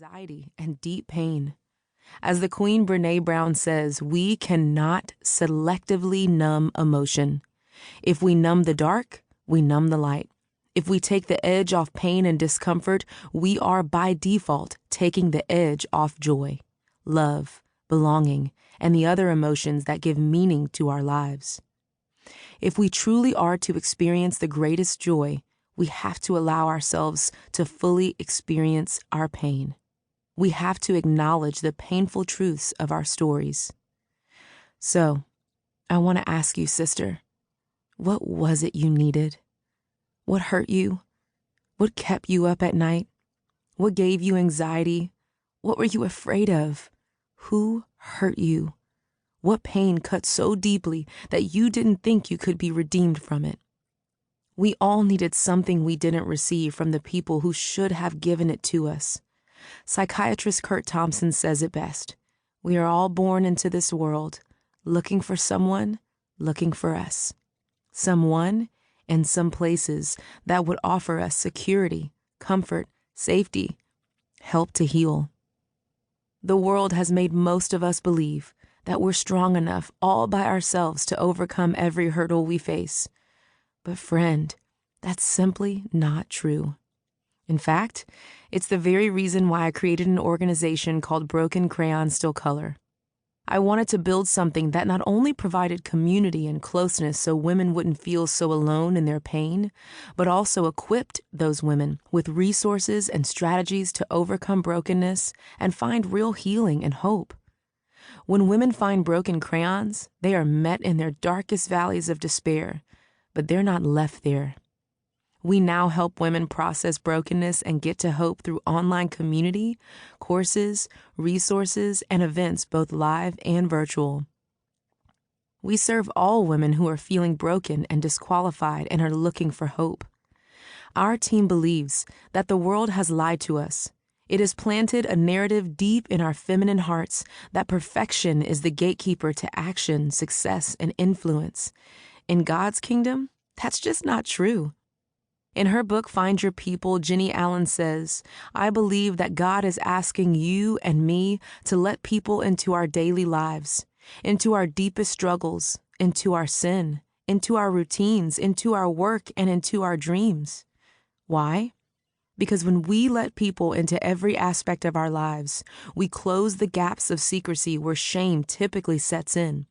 anxiety, and deep pain. As the Queen Brené Brown says, we cannot selectively numb emotion. If we numb the dark, we numb the light. If we take the edge off pain and discomfort, we are by default taking the edge off joy, love, belonging, and the other emotions that give meaning to our lives. If we truly are to experience the greatest joy, we have to allow ourselves to fully experience our pain. We have to acknowledge the painful truths of our stories. So, I want to ask you, sister, what was it you needed? What hurt you? What kept you up at night? What gave you anxiety? What were you afraid of? Who hurt you? What pain cut so deeply that you didn't think you could be redeemed from it? We all needed something we didn't receive from the people who should have given it to us. Psychiatrist Kurt Thompson says it best. We are all born into this world, looking for someone, looking for us. Someone and some places that would offer us security, comfort, safety, help to heal. The world has made most of us believe that we're strong enough all by ourselves to overcome every hurdle we face. But friend, that's simply not true. In fact, it's the very reason why I created an organization called Broken Crayons Still Color. I wanted to build something that not only provided community and closeness so women wouldn't feel so alone in their pain, but also equipped those women with resources and strategies to overcome brokenness and find real healing and hope. When women find broken crayons, they are met in their darkest valleys of despair, but they're not left there. We now help women process brokenness and get to hope through online community, courses, resources, and events both live and virtual. We serve all women who are feeling broken and disqualified and are looking for hope. Our team believes that the world has lied to us. It has planted a narrative deep in our feminine hearts that perfection is the gatekeeper to action, success, and influence. In God's kingdom, that's just not true. In her book, Find Your People, Jenny Allen says, I believe that God is asking you and me to let people into our daily lives, into our deepest struggles, into our sin, into our routines, into our work, and into our dreams. Why? Because when we let people into every aspect of our lives, we close the gaps of secrecy where shame typically sets in.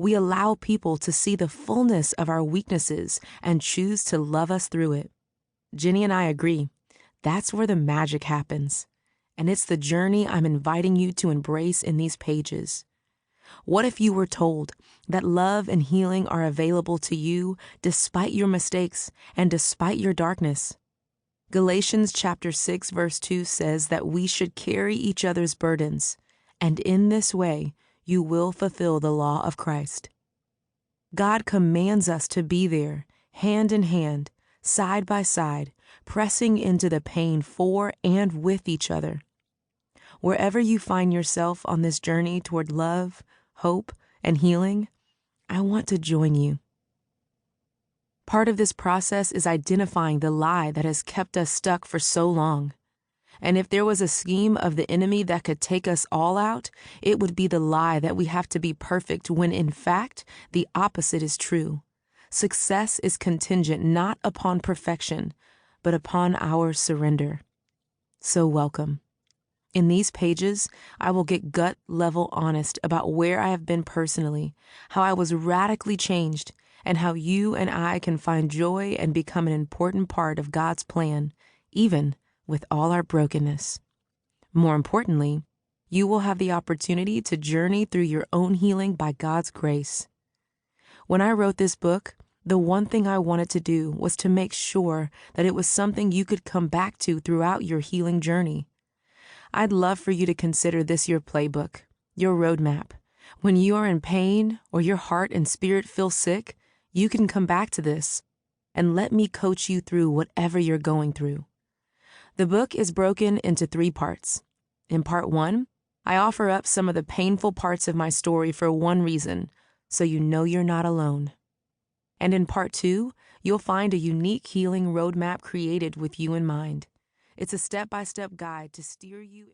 We allow people to see the fullness of our weaknesses and choose to love us through it. Jenny and I agree. That's where the magic happens. And it's the journey I'm inviting you to embrace in these pages. What if you were told that love and healing are available to you despite your mistakes and despite your darkness? Galatians chapter 6 verse 2 says that we should carry each other's burdens, and in this way you will fulfill the law of Christ. God commands us to be there, hand in hand, side by side, pressing into the pain for and with each other. Wherever you find yourself on this journey toward love, hope, and healing, I want to join you. Part of this process is identifying the lie that has kept us stuck for so long. And if there was a scheme of the enemy that could take us all out, it would be the lie that we have to be perfect when, in fact, the opposite is true. Success is contingent not upon perfection, but upon our surrender. So welcome. In these pages, I will get gut-level honest about where I have been personally, how I was radically changed, and how you and I can find joy and become an important part of God's plan, even with all our brokenness. More importantly, you will have the opportunity to journey through your own healing by God's grace. When I wrote this book, the one thing I wanted to do was to make sure that it was something you could come back to throughout your healing journey. I'd love for you to consider this your playbook, your roadmap. When you are in pain or your heart and spirit feel sick, you can come back to this and let me coach you through whatever you're going through. The book is broken into 3 parts. In part 1, I offer up some of the painful parts of my story for one reason, so you know you're not alone. And in part 2, you'll find a unique healing roadmap created with you in mind. It's a step-by-step guide to steer you